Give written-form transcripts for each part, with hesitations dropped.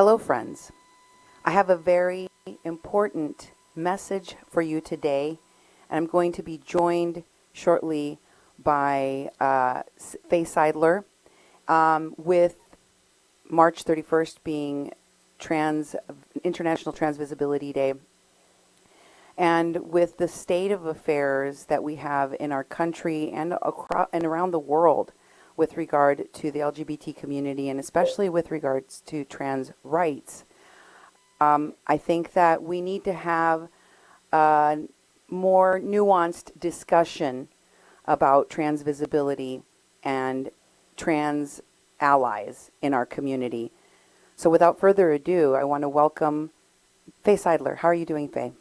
Hello, friends. I have a very important message for you today, and I'm going to be joined shortly by Faye Sidler, with March 31st being Trans International Trans Visibility Day, and with the state of affairs that we have in our country and across and around the world with regard to the LGBT community, and especially with regards to trans rights. I think that we need to have a more nuanced discussion about trans visibility and trans allies in our community. So without further ado, I want to welcome Faye Sidler. How are you doing, Faye?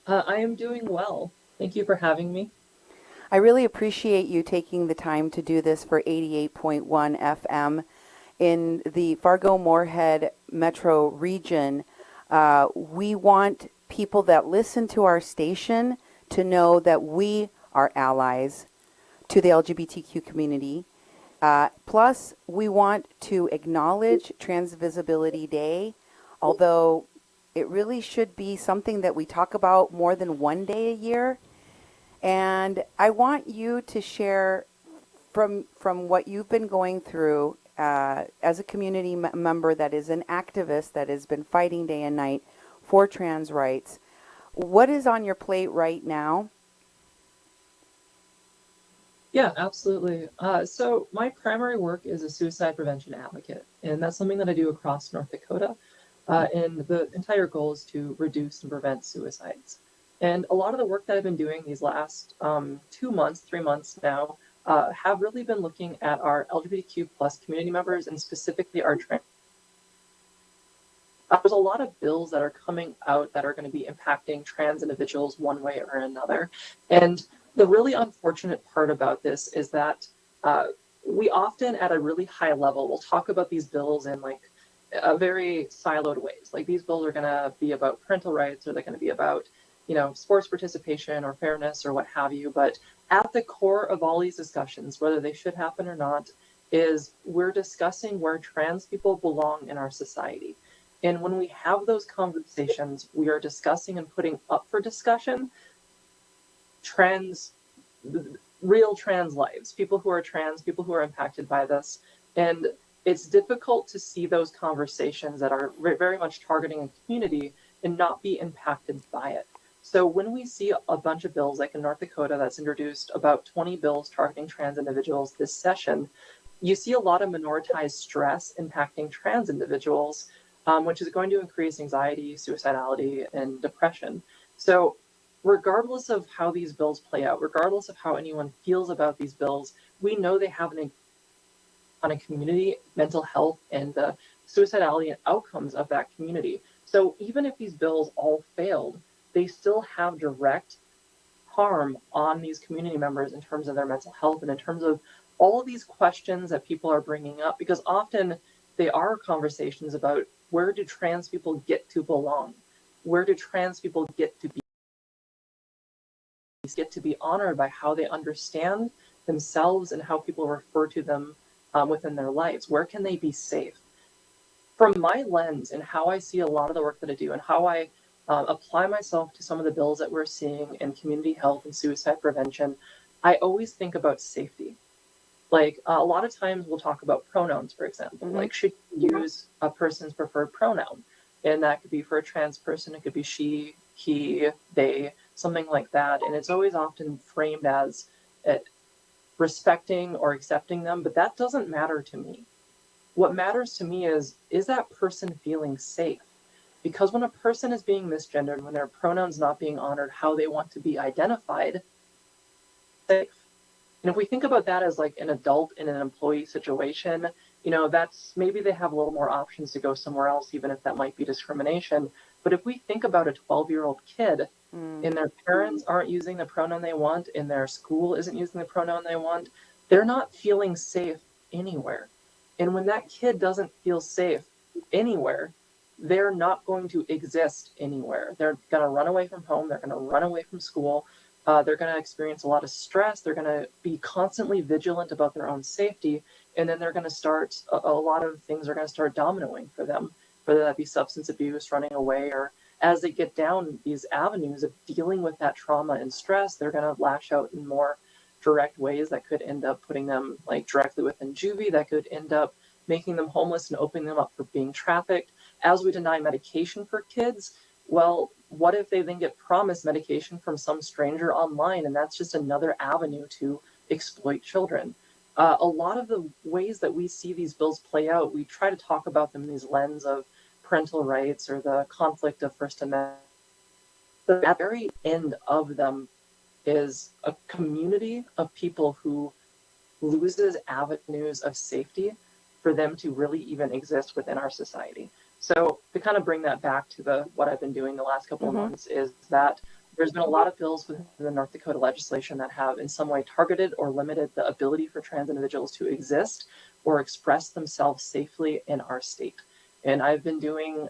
I am doing well. Thank you for having me. I really appreciate you taking the time to do this for 88.1 FM in the Fargo-Moorhead metro region. We want people that listen to our station to know that we are allies to the LGBTQ community. Plus, we want to acknowledge Trans Visibility Day, although it really should be something that we talk about more than one day a year. And I want you to share from what you've been going through as a community member that is an activist that has been fighting day and night for trans rights. What is on your plate right now? Yeah, absolutely. So my primary work is a suicide prevention advocate, and that's something that I do across North Dakota. And the entire goal is to reduce and prevent suicides. And a lot of the work that I've been doing these last 2 months, 3 months now, have really been looking at our LGBTQ plus community members and specifically our trans. There's a lot of bills that are coming out that are going to be impacting trans individuals one way or another. And the really unfortunate part about this is that we often, at a really high level, will talk about these bills in like very siloed ways. Like these bills are going to be about parental rights, or they're going to be about, sports participation or fairness or what have you. But at the core of all these discussions, whether they should happen or not, is we're discussing where trans people belong in our society. And when we have those conversations, we are discussing and putting up for discussion trans, real trans lives, people who are trans, people who are impacted by this. And it's difficult to see those conversations that are very much targeting a community and not be impacted by it. So when we see a bunch of bills, like in North Dakota, that's introduced about 20 bills targeting trans individuals this session, you see a lot of minoritized stress impacting trans individuals, which is going to increase anxiety, suicidality, and depression. So regardless of how these bills play out, regardless of how anyone feels about these bills, we know they have on a community, mental health, and the suicidality and outcomes of that community. So even if these bills all failed, they still have direct harm on these community members in terms of their mental health and in terms of all of these questions that people are bringing up, because often they are conversations about where do trans people get to belong? Where do trans people get to be honored by how they understand themselves and how people refer to them within their lives? Where can they be safe? From my lens and how I see a lot of the work that I do and how I apply myself to some of the bills that we're seeing in community health and suicide prevention, I always think about safety. Like a lot of times we'll talk about pronouns, for example, like should you use a person's preferred pronoun? And that could be for a trans person, it could be she, he, they, something like that. And it's always often framed as respecting or accepting them, but that doesn't matter to me. What matters to me is that person feeling safe? Because when a person is being misgendered, when their pronouns not being honored, how they want to be identified, safe. And if we think about that as like an adult in an employee situation, that's maybe they have a little more options to go somewhere else, even if that might be discrimination. But if we think about a 12-year-old kid and their parents aren't using the pronoun they want, and their school isn't using the pronoun they want, they're not feeling safe anywhere. And when that kid doesn't feel safe anywhere, they're not going to exist anywhere. They're going to run away from home. They're going to run away from school. They're going to experience a lot of stress. They're going to be constantly vigilant about their own safety. And then they're going to start, a lot of things are going to start dominoing for them, whether that be substance abuse, running away, or as they get down these avenues of dealing with that trauma and stress, they're going to lash out in more direct ways that could end up putting them like directly within juvie, that could end up making them homeless and opening them up for being trafficked. As we deny medication for kids, well, what if they then get promised medication from some stranger online, and that's just another avenue to exploit children? A lot of the ways that we see these bills play out, we try to talk about them in these lens of parental rights or the conflict of First Amendment. But at the very end of them is a community of people who loses avenues of safety for them to really even exist within our society. So to kind of bring that back to what I've been doing the last couple of months is that there's been a lot of bills within the North Dakota legislation that have in some way targeted or limited the ability for trans individuals to exist or express themselves safely in our state. And I've been doing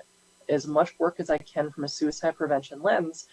as much work as I can from a suicide prevention lens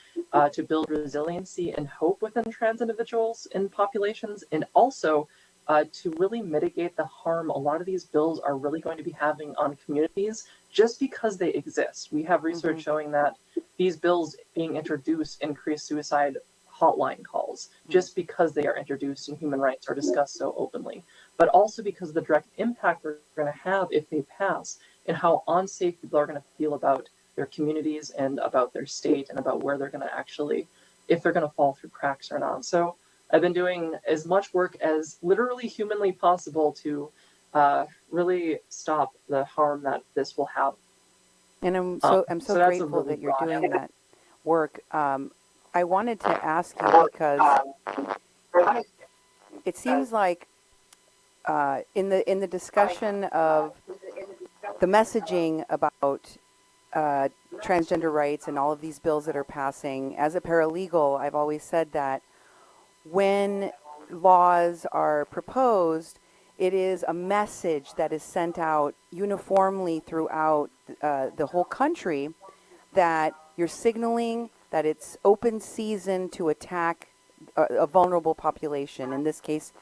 to build resiliency and hope within trans individuals and populations, and also to really mitigate the harm a lot of these bills are really going to be having on communities just because they exist. We have research showing that these bills being introduced increase suicide hotline calls just because they are introduced and human rights are discussed so openly, but also because of the direct impact they're going to have if they pass and how unsafe people are going to feel about their communities and about their state and about where they're going to actually, if they're going to fall through cracks or not. So I've been doing as much work as literally humanly possible to really stop the harm that this will have. And I'm so that's a grateful really that you're broad doing that work. I wanted to ask you because it seems like in the discussion of the messaging about transgender rights and all of these bills that are passing, as a paralegal, I've always said that when laws are proposed, it is a message that is sent out uniformly throughout the whole country that you're signaling that it's open season to attack a vulnerable population, in this case,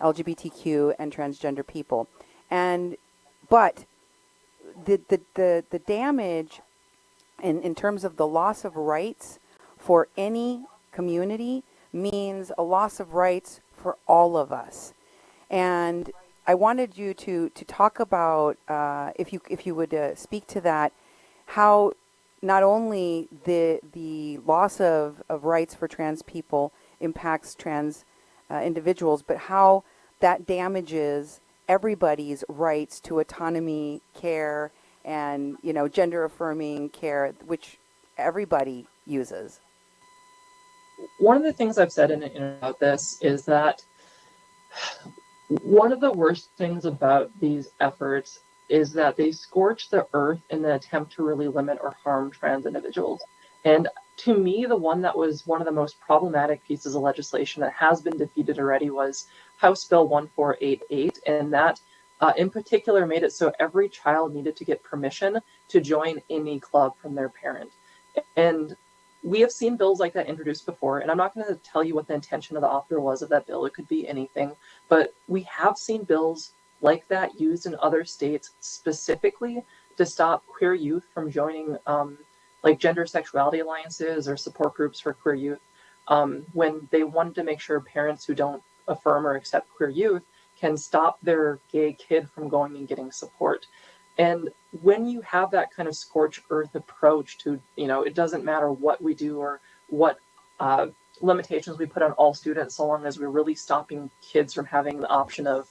LGBTQ and transgender people. But the damage in terms of the loss of rights for any community means a loss of rights for all of us. And I wanted you to talk about, if you would speak to that, how not only the loss of rights for trans people impacts trans individuals, but how that damages everybody's rights to autonomy, care, and gender affirming care, which everybody uses. One of the things I've said in about this is that one of the worst things about these efforts is that they scorch the earth in the attempt to really limit or harm trans individuals. And to me, the one that was one of the most problematic pieces of legislation that has been defeated already was House Bill 1488, and that in particular made it so every child needed to get permission to join any club from their parent. And we have seen bills like that introduced before, and I'm not going to tell you what the intention of the author was of that bill. It could be anything, but we have seen bills like that used in other states specifically to stop queer youth from joining like gender sexuality alliances or support groups for queer youth when they wanted to make sure parents who don't affirm or accept queer youth can stop their gay kid from going and getting support. And when you have that kind of scorched earth approach to, it doesn't matter what we do or what limitations we put on all students, so long as we're really stopping kids from having the option of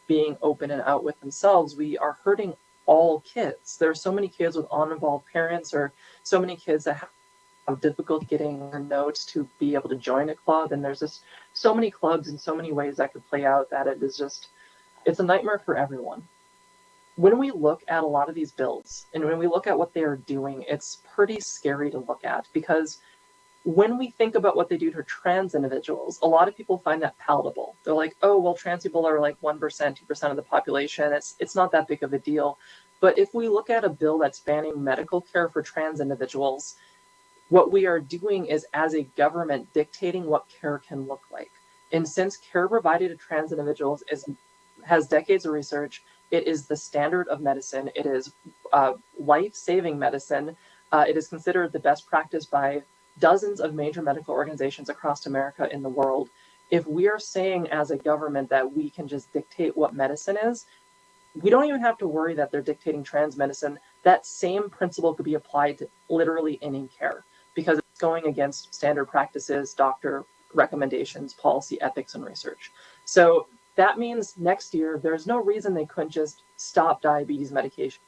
being open and out with themselves, we are hurting all kids. There are so many kids with uninvolved parents, or so many kids that have difficulty getting their notes to be able to join a club. And there's just so many clubs and so many ways that could play out that it is just, it's a nightmare for everyone. When we look at a lot of these bills and when we look at what they are doing, it's pretty scary to look at, because when we think about what they do to trans individuals, a lot of people find that palatable. They're like, oh, well, trans people are like 1%, 2% of the population. It's not that big of a deal. But if we look at a bill that's banning medical care for trans individuals, what we are doing is, as a government, dictating what care can look like. And since care provided to trans individuals has decades of research. It is the standard of medicine. It is life-saving medicine. It is considered the best practice by dozens of major medical organizations across America and the world. If we are saying as a government that we can just dictate what medicine is, we don't even have to worry that they're dictating trans medicine. That same principle could be applied to literally any care because it's going against standard practices, doctor recommendations, policy, ethics, and research. So that means next year, there's no reason they couldn't just stop diabetes medication.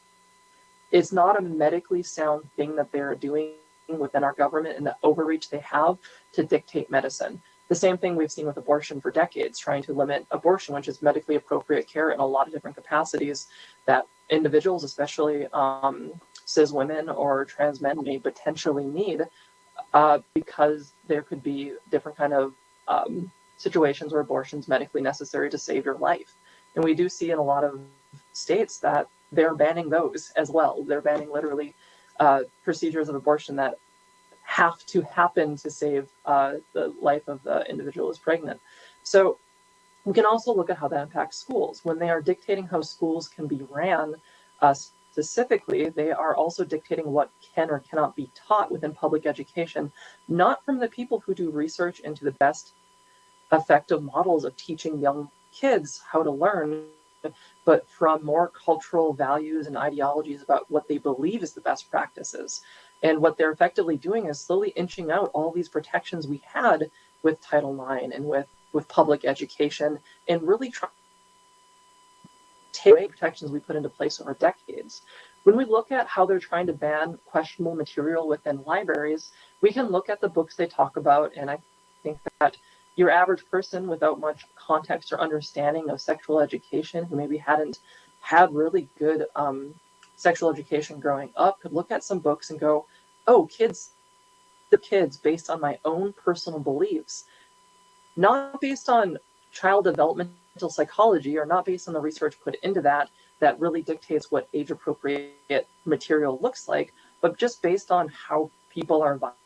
It's not a medically sound thing that they're doing within our government and the overreach they have to dictate medicine. The same thing we've seen with abortion for decades, trying to limit abortion, which is medically appropriate care in a lot of different capacities that individuals, especially cis women or trans men, may potentially need because there could be different kind of situations where abortion is medically necessary to save your life. And we do see in a lot of states that they're banning those as well. They're banning literally procedures of abortion that have to happen to save the life of the individual who's pregnant. So we can also look at how that impacts schools. When they are dictating how schools can be ran, specifically, they are also dictating what can or cannot be taught within public education, not from the people who do research into the best effective models of teaching young kids how to learn, but from more cultural values and ideologies about what they believe is the best practices. And what they're effectively doing is slowly inching out all these protections we had with Title IX and with public education, and really trying to take away protections we put into place over decades. When we look at how they're trying to ban questionable material within libraries, we can look at the books they talk about, and I think that your average person without much context or understanding of sexual education, who maybe hadn't had really good sexual education growing up, could look at some books and go, oh, the kids based on my own personal beliefs, not based on child developmental psychology or not based on the research put into that really dictates what age appropriate material looks like, but just based on how people are violent.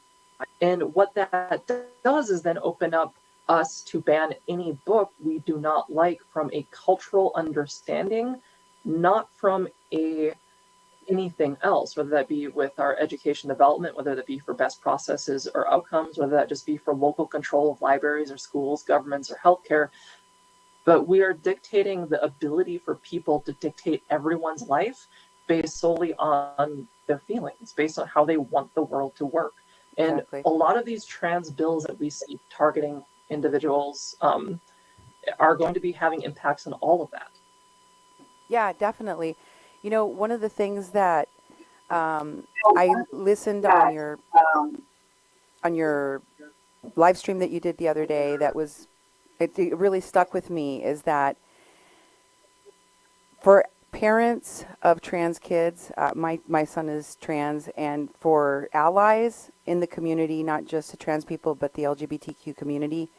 And what that does is then open up us to ban any book we do not like from a cultural understanding, not from anything else, whether that be with our education development, whether that be for best processes or outcomes, whether that just be for local control of libraries or schools, governments, or healthcare. But we are dictating the ability for people to dictate everyone's life based solely on their feelings, based on how they want the world to work. And Exactly. a lot of these trans bills that we see targeting individuals are going to be having impacts on all of that. Yeah, definitely. You know, one of the things that I listened on your live stream that you did the other day that was it really stuck with me is that for parents of trans kids, my son is trans, and for allies in the community, not just the trans people, but the LGBTQ community,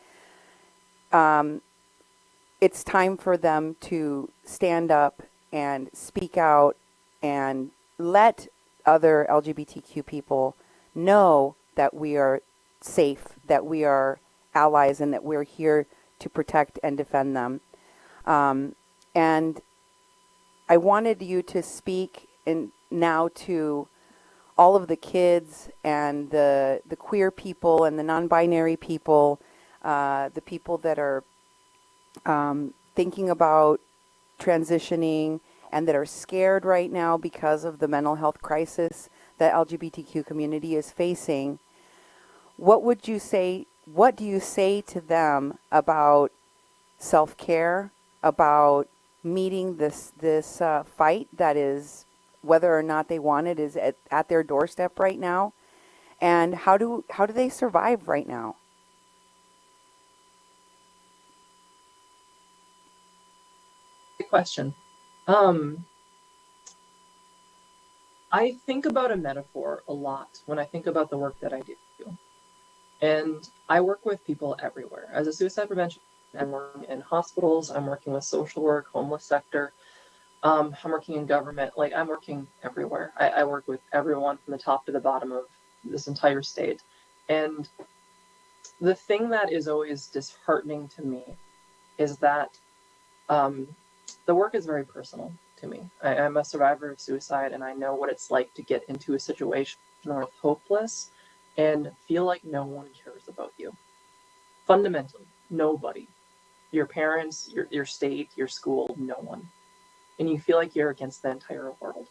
it's time for them to stand up and speak out and let other LGBTQ people know that we are safe, that we are allies, and that we're here to protect and defend them. And I wanted you to speak now to all of the kids and the queer people and the non-binary people, the people that are thinking about transitioning and that are scared right now because of the mental health crisis that LGBTQ community is facing. What do you say to them about self-care, about meeting this fight that is, whether or not they want it, is at their doorstep right now? And how do they survive right now? Good question. I think about a metaphor a lot when I think about the work that I do. And I work with people everywhere. As a suicide prevention, I'm working in hospitals, I'm working with social work, homeless sector, I'm working in government, like I'm working everywhere. I work with everyone from the top to the bottom of this entire state. And the thing that is always disheartening to me is that the work is very personal to me. I'm a survivor of suicide, and I know what it's like to get into a situation where it's hopeless and feel like no one cares about you. Fundamentally, nobody. Your parents, your state, your school, no one. And you feel like you're against the entire world.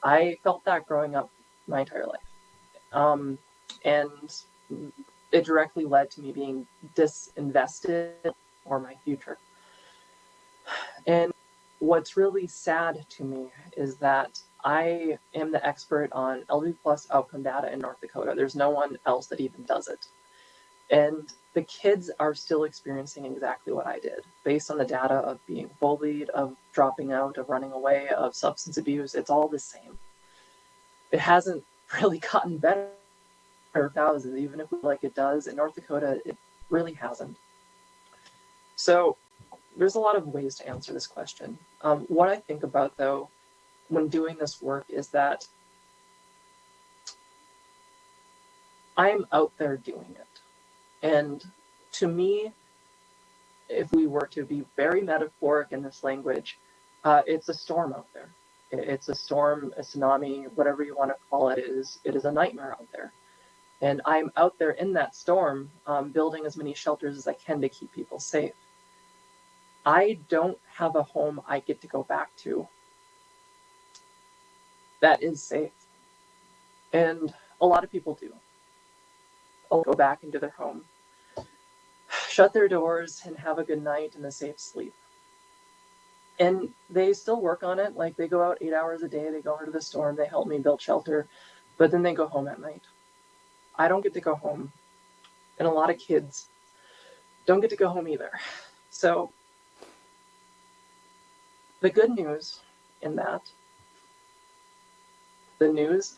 I felt that growing up my entire life. And it directly led to me being disinvested for my future. And what's really sad to me is that I am the expert on LGBT plus outcome data in North Dakota. There's no one else that even does it. And the kids are still experiencing exactly what I did based on the data of being bullied, of dropping out, of running away, of substance abuse. It's all the same. It hasn't really gotten better for thousands, even if we like it does. In North Dakota, it really hasn't. So there's a lot of ways to answer this question. What I think about, though, when doing this work is that I'm out there doing it. And to me, if we were to be very metaphoric in this language, it's a storm out there. It's a storm, a tsunami, whatever you want to call it. It is a nightmare out there. And I'm out there in that storm, building as many shelters as I can to keep people safe. I don't have a home I get to go back to that is safe. And a lot of people do. They'll go back into their home, shut their doors, and have a good night and a safe sleep. And they still work on it. Like, they go out 8 hours a day, they go into the storm, they help me build shelter, but then they go home at night. I don't get to go home. And a lot of kids don't get to go home either. So the good news in that, the news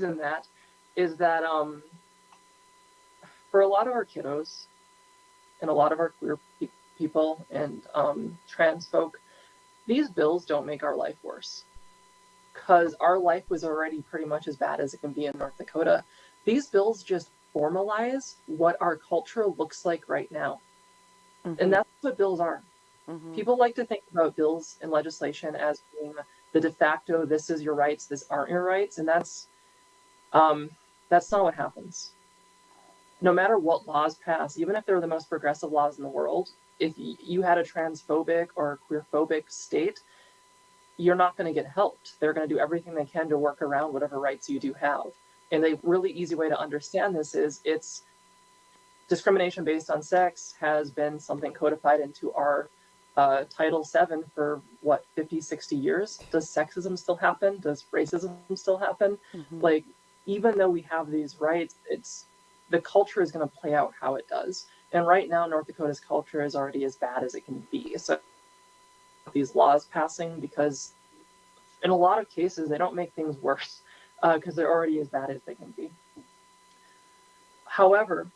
in that is that for a lot of our kiddos and a lot of our queer people and trans folk, these bills don't make our life worse, because our life was already pretty much as bad as it can be in North Dakota. These bills just formalize what our culture looks like right now. Mm-hmm. And that's what bills are. Mm-hmm. People like to think about bills and legislation as being the de facto, this is your rights, this aren't your rights. And that's not what happens. No matter what laws pass, even if they're the most progressive laws in the world, if you had a transphobic or queerphobic state, you're not going to get helped. They're going to do everything they can to work around whatever rights you do have. And a really easy way to understand this is it's discrimination based on sex has been something codified into our Title VII for 50, 60 years. Does sexism still happen? Does racism still happen? Mm-hmm. Like, even though we have these rights, the culture is going to play out how it does. And right now, North Dakota's culture is already as bad as it can be. So these laws passing, because in a lot of cases, they don't make things worse, because they're already as bad as they can be. However,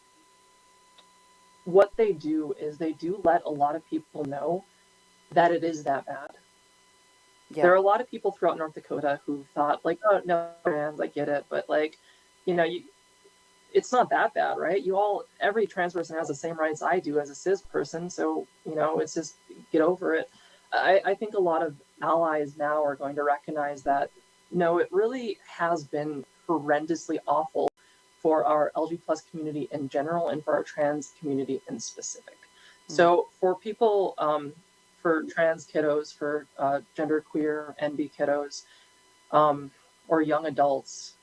what they do is they do let a lot of people know that it is that bad. Yeah. There are a lot of people throughout North Dakota who thought, like, oh, no, trans, I get it, but, like, it's not that bad, right? Every trans person has the same rights I do as a cis person, so, it's just, get over it. I think a lot of allies now are going to recognize that, no, it really has been horrendously awful for our LG plus community in general and for our trans community in specific. Mm-hmm. So for people, for trans kiddos, for genderqueer, NB kiddos, or young adults,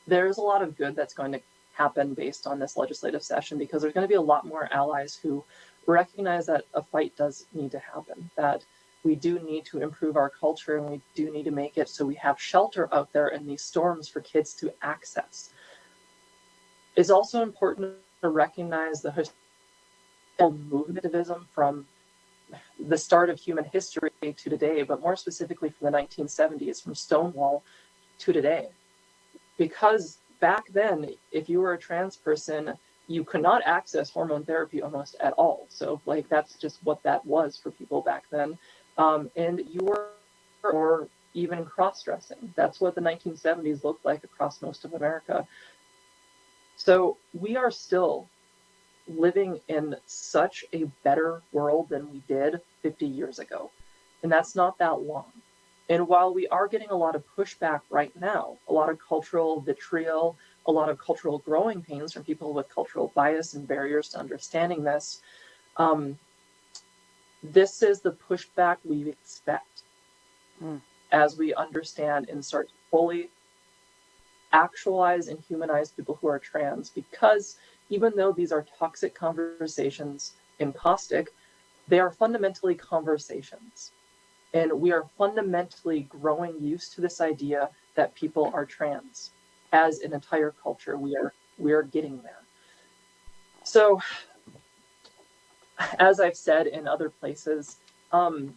there's a lot of good that's going to happen based on this legislative session, because there's going to be a lot more allies who recognize that a fight does need to happen, that we do need to improve our culture, and we do need to make it so we have shelter out there in these storms for kids to access. It's also important to recognize the historical movementivism from the start of human history to today, but more specifically from the 1970s, from Stonewall to today. Because back then, if you were a trans person, you could not access hormone therapy almost at all. So, like, that's just what that was for people back then. And you were, or even cross-dressing. That's what the 1970s looked like across most of America. So we are still living in such a better world than we did 50 years ago. And that's not that long. And while we are getting a lot of pushback right now, a lot of cultural vitriol, a lot of cultural growing pains from people with cultural bias and barriers to understanding this, um, this is the pushback we expect Mm. as we understand and start to fully actualize and humanize people who are trans. Because even though these are toxic conversations and caustic, they are fundamentally conversations. And we are fundamentally growing used to this idea that people are trans. As an entire culture, we are getting there. So, as I've said in other places, um,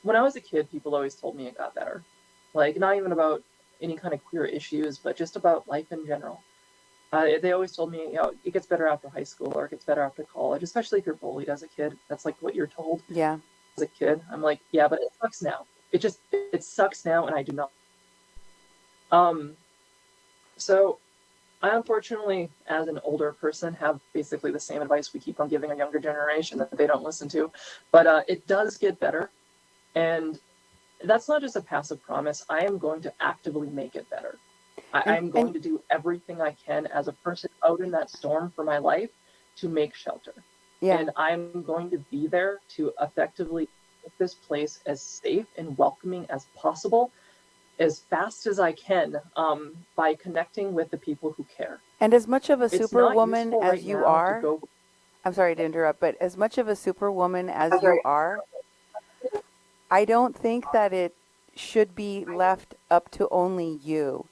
when I was a kid, people always told me it got better. Like, not even about any kind of queer issues, but just about life in general. They always told me, it gets better after high school or it gets better after college, especially if you're bullied as a kid. That's like what you're told Yeah. as a kid. I'm like, yeah, but it sucks now. It sucks now, and I do not. Um, so I unfortunately, as an older person, have basically the same advice we keep on giving a younger generation that they don't listen to. But it does get better, and that's not just a passive promise. I am going to actively make it better. I'm going And to do everything I can as a person out in that storm for my life to make shelter. yeah. And I'm going to be there to effectively make this place as safe and welcoming as possible, as fast as I can, by connecting with the people who care. And as much of a It's not superwoman useful as right you now to are, go. I'm sorry to interrupt, but as much of a superwoman as you are, I don't think that it should be left up to only you.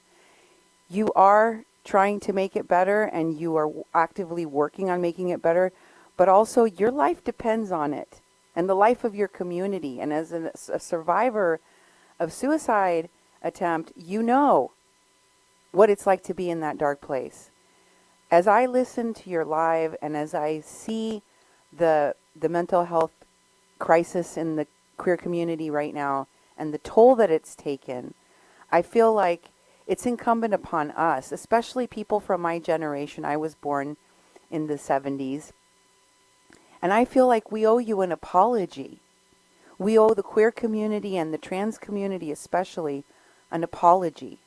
You are trying to make it better and you are actively working on making it better, but also your life depends on it and the life of your community. And as a survivor of suicide attempt, you know what it's like to be in that dark place. As I listen to your live and as I see the mental health crisis in the queer community right now and the toll that it's taken, I feel like it's incumbent upon us, especially people from my generation. I was born in the 70s, and I feel like we owe you an apology. We owe the queer community and the trans community especially an apology,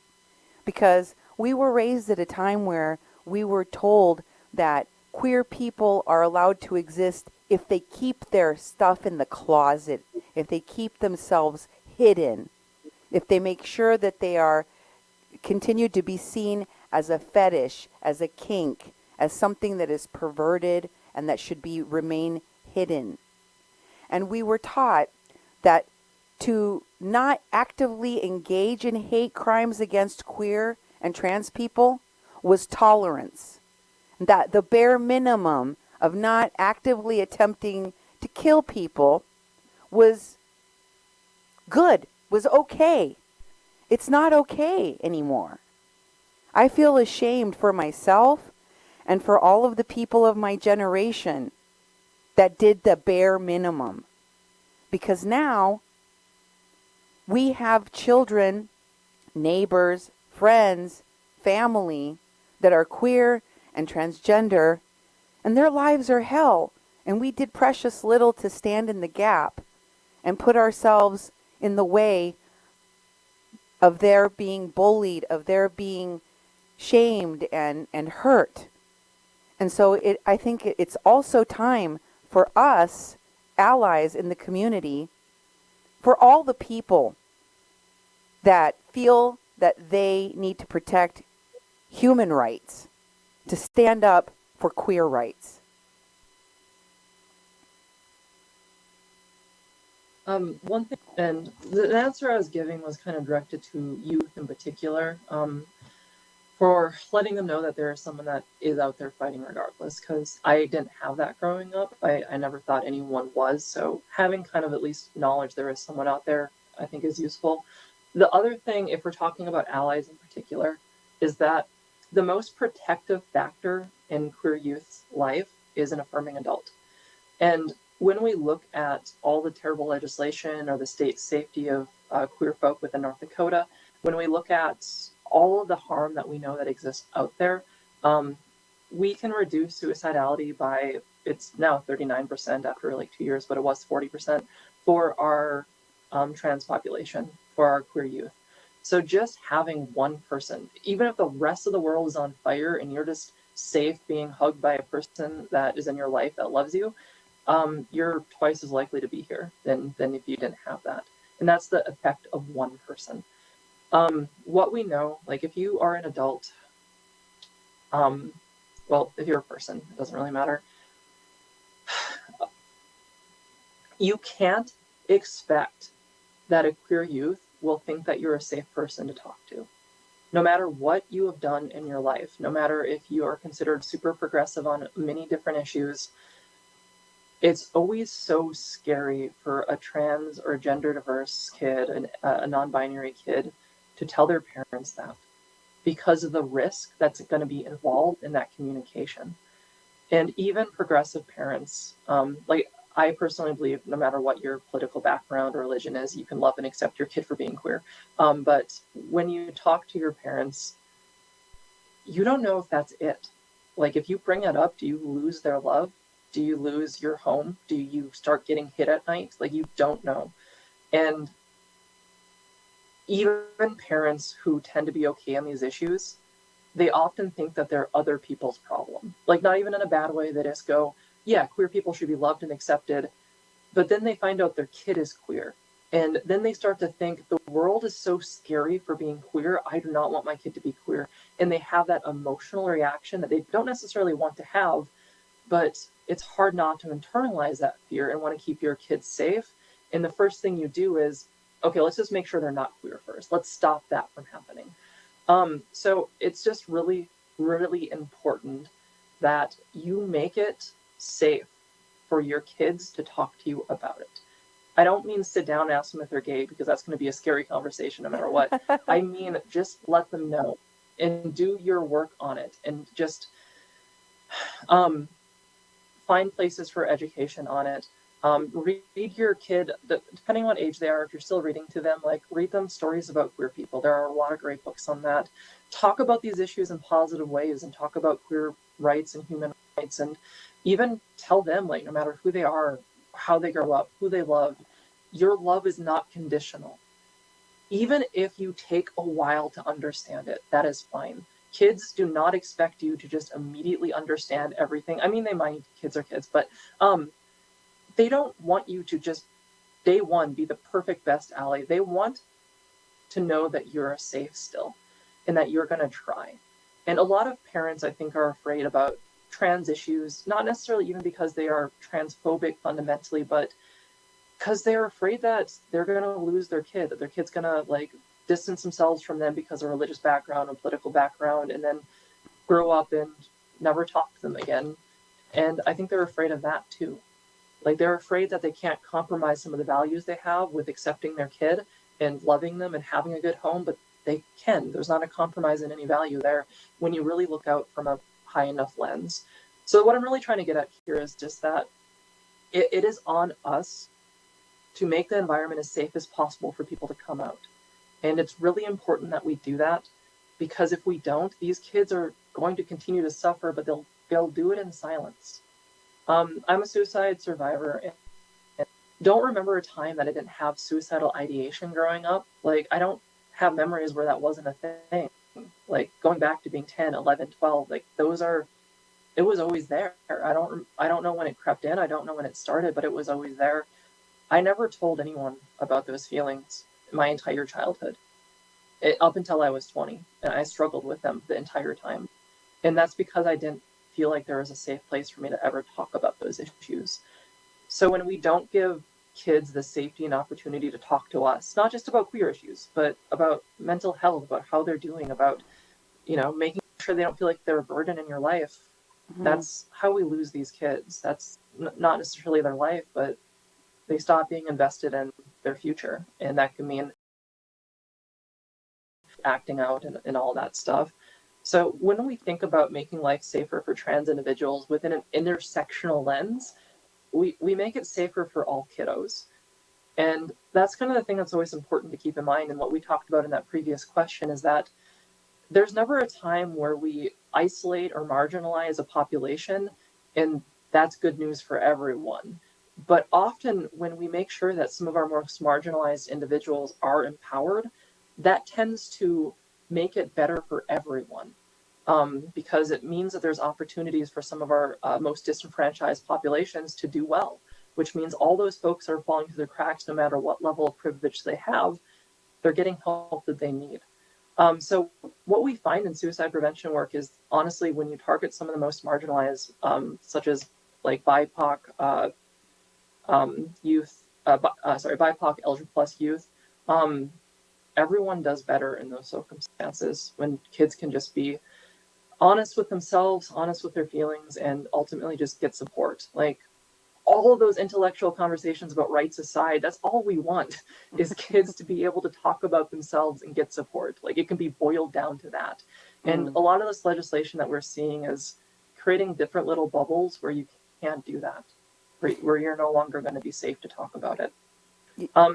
because we were raised at a time where we were told that queer people are allowed to exist if they keep their stuff in the closet, if they keep themselves hidden, if they make sure that they are continued to be seen as a fetish, as a kink, as something that is perverted and that should be remain hidden. And we were taught that to not actively engage in hate crimes against queer and trans people was tolerance. That the bare minimum of not actively attempting to kill people was good, was okay. It's not okay anymore. I feel ashamed for myself and for all of the people of my generation that did the bare minimum. Because now we have children, neighbors, friends, family that are queer and transgender, and their lives are hell. And we did precious little to stand in the gap and put ourselves in the way of their being bullied, of their being shamed and hurt. And so I think it's also time for us, allies in the community, for all the people that feel that they need to protect human rights, to stand up for queer rights. One thing, and the answer I was giving was kind of directed to youth in particular, for letting them know that there is someone that is out there fighting regardless, because I didn't have that growing up. I never thought anyone was, so having kind of at least knowledge there is someone out there, I think, is useful. The other thing, if we're talking about allies in particular, is that the most protective factor in queer youth's life is an affirming adult. And when we look at all the terrible legislation or the state safety of queer folk within North Dakota, when we look at all of the harm that we know that exists out there, we can reduce suicidality by, it's now 39% after like 2 years, but it was 40% for our trans population, for our queer youth. So just having one person, even if the rest of the world is on fire and you're just safe being hugged by a person that is in your life that loves you, you're twice as likely to be here than if you didn't have that. And that's the effect of one person. What we know, like if you are an adult, well, if you're a person, it doesn't really matter. You can't expect that a queer youth will think that you're a safe person to talk to. No matter what you have done in your life, no matter if you are considered super progressive on many different issues, it's always so scary for a trans or gender diverse kid, a non-binary kid, to tell their parents that because of the risk that's going to be involved in that communication. And even progressive parents, like I personally believe no matter what your political background or religion is, you can love and accept your kid for being queer. But when you talk to your parents, you don't know if that's it. Like if you bring it up, do you lose their love? Do you lose your home? Do you start getting hit at night? Like you don't know. And even parents who tend to be okay on these issues, they often think that they're other people's problem. Like not even in a bad way, they just go, yeah, queer people should be loved and accepted. But then they find out their kid is queer. And then they start to think the world is so scary for being queer. I do not want my kid to be queer. And they have that emotional reaction that they don't necessarily want to have, but it's hard not to internalize that fear and want to keep your kids safe. And the first thing you do is, okay, let's just make sure they're not queer first. Let's stop that from happening. So it's just really, really important that you make it safe for your kids to talk to you about it. I don't mean sit down and ask them if they're gay, because that's going to be a scary conversation no matter what. I mean, just let them know and do your work on it, and just find places for education on it. Read your kid, depending on what age they are, if you're still reading to them, like read them stories about queer people. There are a lot of great books on that. Talk about these issues in positive ways and talk about queer rights and human rights, and even tell them, like, no matter who they are, how they grow up, who they love, your love is not conditional. Even if you take a while to understand it, that is fine. Kids do not expect you to just immediately understand everything. I mean, they might, kids are kids, but they don't want you to just day one be the perfect best ally. They want to know that you're safe still and that you're going to try. And a lot of parents, I think, are afraid about trans issues, not necessarily even because they are transphobic fundamentally, but because they're afraid that they're going to lose their kid, that their kid's going to like distance themselves from them because of religious background or political background, and then grow up and never talk to them again. And I think they're afraid of that too. Like they're afraid that they can't compromise some of the values they have with accepting their kid and loving them and having a good home, but they can. There's not a compromise in any value there when you really look out from a high enough lens. So what I'm really trying to get at here is just that it is on us to make the environment as safe as possible for people to come out. And it's really important that we do that, because if we don't, these kids are going to continue to suffer, but they'll do it in silence. I'm a suicide survivor and don't remember a time that I didn't have suicidal ideation growing up. Like I don't have memories where that wasn't a thing. Like going back to being 10, 11, 12, like it was always there. I don't know when it crept in. I don't know when it started, but it was always there. I never told anyone about those feelings my entire childhood, up until I was 20, and I struggled with them the entire time. And that's because I didn't feel like there was a safe place for me to ever talk about those issues. So when we don't give kids the safety and opportunity to talk to us, not just about queer issues, but about mental health, about how they're doing, about, making sure they don't feel like they're a burden in your life, that's how we lose these kids. That's not necessarily their life, but they stop being invested in their future. And that can mean acting out and all that stuff. So when we think about making life safer for trans individuals within an intersectional lens, we make it safer for all kiddos. And that's kind of the thing that's always important to keep in mind. And what we talked about in that previous question is that there's never a time where we isolate or marginalize a population, and that's good news for everyone. But often, when we make sure that some of our most marginalized individuals are empowered, that tends to make it better for everyone, because it means that there's opportunities for some of our most disenfranchised populations to do well, which means all those folks are falling through the cracks no matter what level of privilege they have, they're getting help that they need. So what we find in suicide prevention work is honestly when you target some of the most marginalized, such as like BIPOC youth, BIPOC LGBT plus youth, um, everyone does better in those circumstances when kids can just be honest with themselves, honest with their feelings, and ultimately just get support. Like all of those intellectual conversations about rights aside, that's all we want is kids to be able to talk about themselves and get support. Like it can be boiled down to that. And a lot of this legislation that we're seeing is creating different little bubbles where you can't do that, where you're no longer going to be safe to talk about it.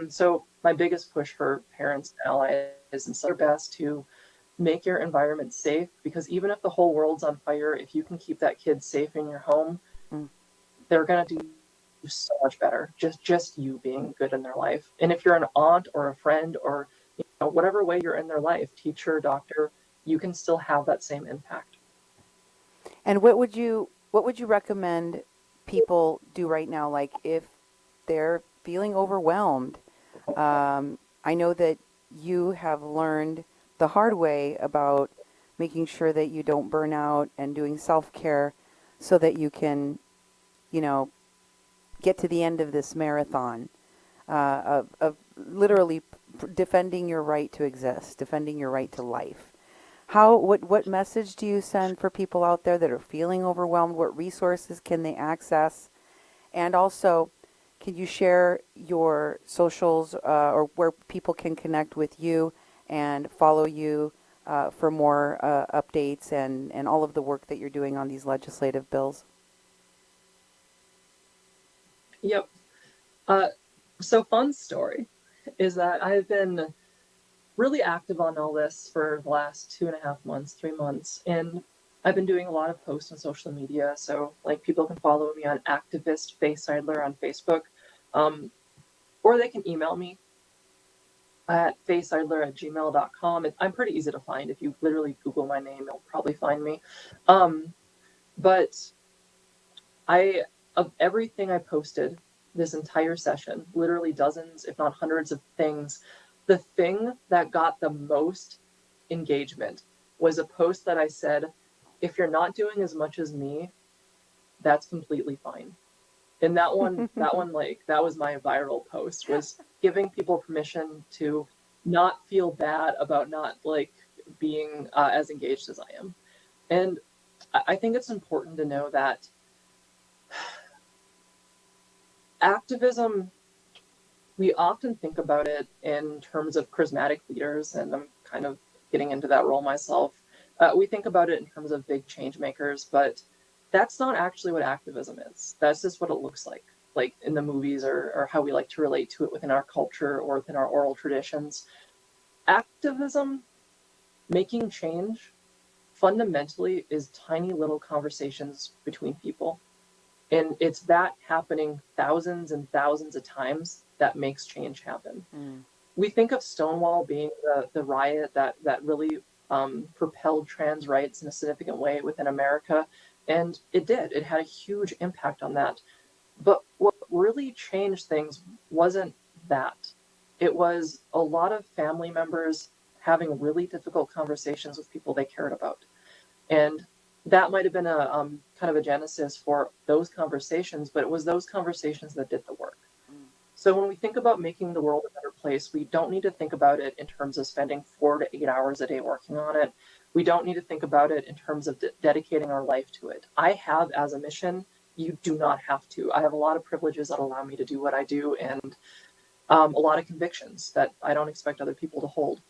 So my biggest push for parents and allies is their best to make your environment safe, because even if the whole world's on fire, if you can keep that kid safe in your home, they're going to do so much better. Just you being good in their life. And if you're an aunt or a friend or whatever way you're in their life, teacher, doctor, you can still have that same impact. And what would you recommend people do right now? Like if they're feeling overwhelmed, I know that you have learned the hard way about making sure that you don't burn out and doing self-care so that you can, get to the end of this marathon of literally defending your right to exist, defending your right to life. What message do you send for people out there that are feeling overwhelmed? What resources can they access? And also, can you share your socials or where people can connect with you and follow you for more updates and all of the work that you're doing on these legislative bills? Yep. So fun story is that I've been really active on all this for the last 2.5 months, 3 months, and I've been doing a lot of posts on social media. So like people can follow me on activist Faye Sidler on Facebook, or they can email me at fayesidler@gmail.com. I'm pretty easy to find. If you literally Google my name, you'll probably find me. But of everything I posted this entire session, literally dozens, if not hundreds of things, the thing that got the most engagement was a post that I said, if you're not doing as much as me, that's completely fine. And that one, that was my viral post, was giving people permission to not feel bad about not being as engaged as I am. And I think it's important to know that activism, we often think about it in terms of charismatic leaders, and I'm kind of getting into that role myself. We think about it in terms of big change makers, but that's not actually what activism is. That's just what it looks like in the movies or how we like to relate to it within our culture or within our oral traditions. Activism, making change, fundamentally is tiny little conversations between people. And it's that happening thousands and thousands of times that makes change happen. We think of Stonewall being the riot that really propelled trans rights in a significant way within America. And it did. It had a huge impact on that. But what really changed things wasn't that. It was a lot of family members having really difficult conversations with people they cared about. And that might have been a kind of a genesis for those conversations, but it was those conversations that did the work. So when we think about making the world a better place, we don't need to think about it in terms of spending 4 to 8 hours a day working on it. We don't need to think about it in terms of dedicating our life to it. I have as a mission, you do not have to. I have a lot of privileges that allow me to do what I do, and a lot of convictions that I don't expect other people to hold.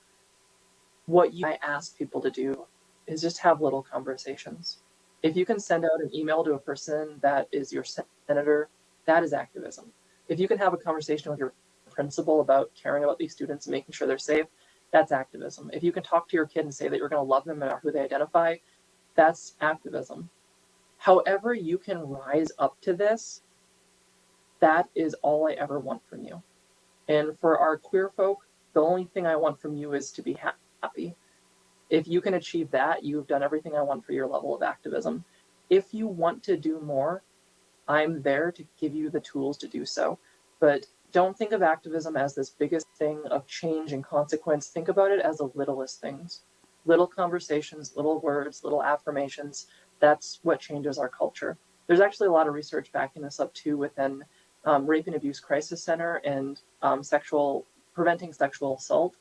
What I ask people to do is just have little conversations. If you can send out an email to a person that is your senator, that is activism. If you can have a conversation with your principal about caring about these students and making sure they're safe, that's activism. If you can talk to your kid and say that you're going to love them no matter who they identify, that's activism. However you can rise up to this, that is all I ever want from you. And for our queer folk, the only thing I want from you is to be happy. If you can achieve that, you've done everything I want for your level of activism. If you want to do more, I'm there to give you the tools to do so. But don't think of activism as this biggest thing of change and consequence. Think about it as the littlest things. Little conversations, little words, little affirmations. That's what changes our culture. There's actually a lot of research backing this up too within Rape and Abuse Crisis Center and preventing sexual assault.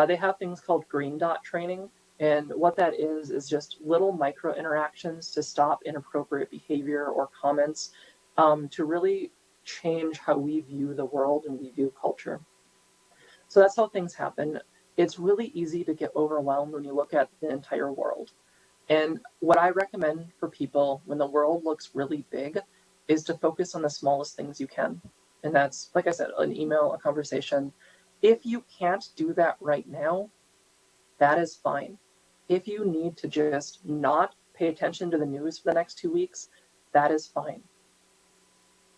They have things called green dot training. And what that is just little micro interactions to stop inappropriate behavior or comments, to really change how we view the world and we view culture. So that's how things happen. It's really easy to get overwhelmed when you look at the entire world. And what I recommend for people when the world looks really big is to focus on the smallest things you can. And that's, like I said, an email, a conversation. If you can't do that right now, that is fine. If you need to just not pay attention to the news for the next 2 weeks, that is fine.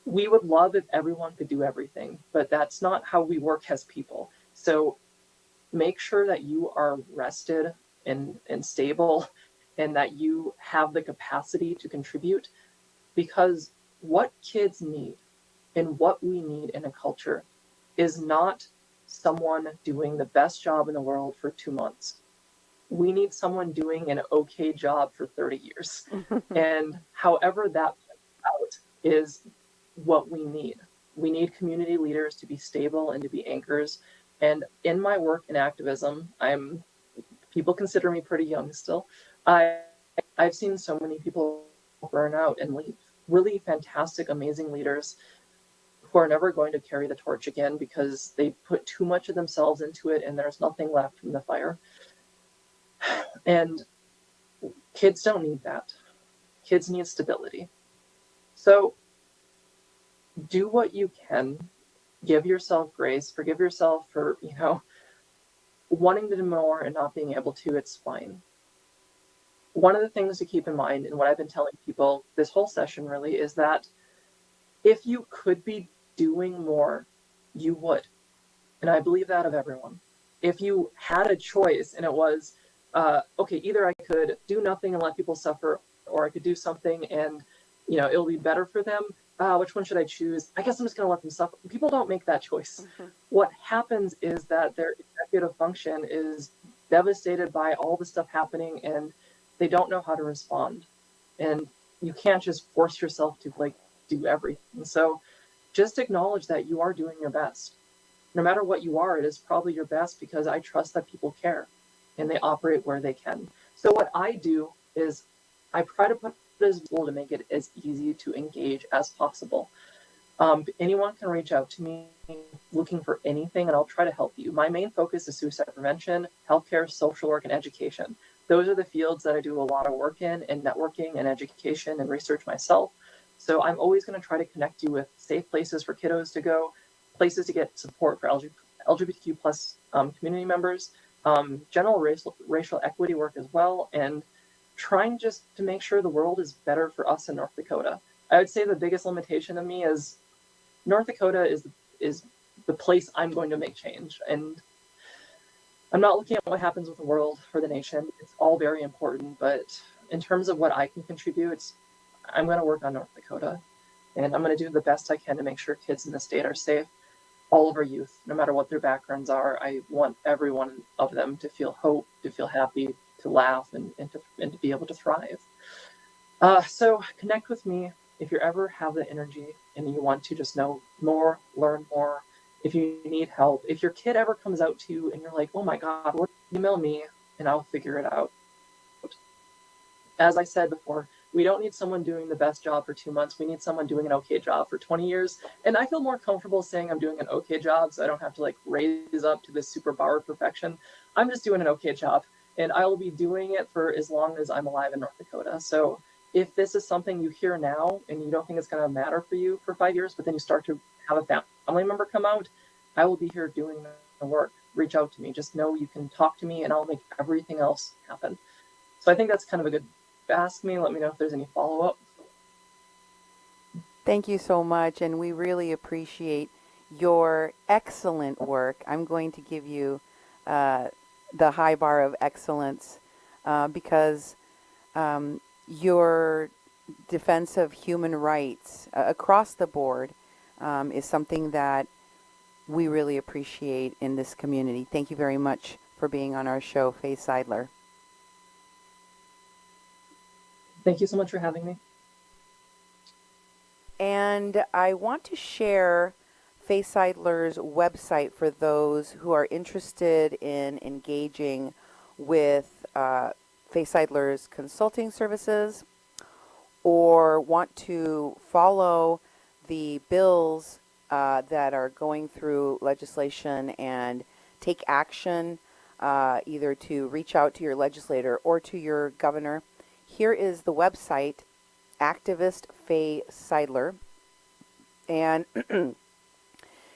We would love if everyone could do everything, but that's not how we work as people. So make sure that you are rested and stable and that you have the capacity to contribute, because what kids need and what we need in a culture is not someone doing the best job in the world for 2 months. We need someone doing an okay job for 30 years. And however that plays out is what we need. We need community leaders to be stable and to be anchors. And in my work in activism, people consider me pretty young still. I've seen so many people burn out and leave. Really fantastic, amazing leaders who are never going to carry the torch again because they put too much of themselves into it and there's nothing left from the fire. And kids don't need that. Kids need stability. So do what you can. Give yourself grace. Forgive yourself for, wanting to do more and not being able to. It's fine. One of the things to keep in mind, and what I've been telling people this whole session really, is that if you could be doing more, you would. And I believe that of everyone. If you had a choice and it was, okay, either I could do nothing and let people suffer, or I could do something and, it'll be better for them. Which one should I choose? I guess I'm just going to let them suffer. People don't make that choice. Mm-hmm. What happens is that their executive function is devastated by all the stuff happening and they don't know how to respond. And you can't just force yourself to do everything. So just acknowledge that you are doing your best. No matter what you are, it is probably your best because I trust that people care and they operate where they can. So what I do is I try to put it as goal to make it as easy to engage as possible. Anyone can reach out to me looking for anything and I'll try to help you. My main focus is suicide prevention, healthcare, social work, and education. Those are the fields that I do a lot of work in, and networking and education and research myself. So I'm always going to try to connect you with safe places for kiddos to go, places to get support for LGBTQ plus community members, general racial equity work as well, and trying just to make sure the world is better for us in North Dakota. I would say the biggest limitation of me is North Dakota is the place I'm going to make change. And I'm not looking at what happens with the world or the nation. It's all very important, but in terms of what I can contribute, I'm going to work on North Dakota. And I'm going to do the best I can to make sure kids in the state are safe. All of our youth, no matter what their backgrounds are, I want every one of them to feel hope, to feel happy, to laugh, and to be able to thrive. So connect with me if you ever have the energy and you want to just know more, learn more. If you need help, if your kid ever comes out to you and you're like, oh my God, email me and I'll figure it out. As I said before, we don't need someone doing the best job for 2 months. We need someone doing an okay job for 20 years. And I feel more comfortable saying I'm doing an okay job, so I don't have to raise up to this super bar of perfection. I'm just doing an okay job, and I will be doing it for as long as I'm alive in North Dakota. So if this is something you hear now and you don't think it's going to matter for you for 5 years, but then you start to have a family member come out, I will be here doing the work. reach out to me. Just know you can talk to me and I'll make everything else happen. So I think that's kind of a good ask me. Let me know if there's any follow-up. Thank you so much, and we really appreciate your excellent work. I'm going to give you the high bar of excellence because your defense of human rights across the board is something that we really appreciate in this community. Thank you very much for being on our show, Faye Sidler. Thank you so much for having me. And I want to share Faye Sidler's website for those who are interested in engaging with Faye Sidler's consulting services or want to follow the bills that are going through legislation and take action either to reach out to your legislator or to your governor. Here is the website, Activist Faye Sidler, and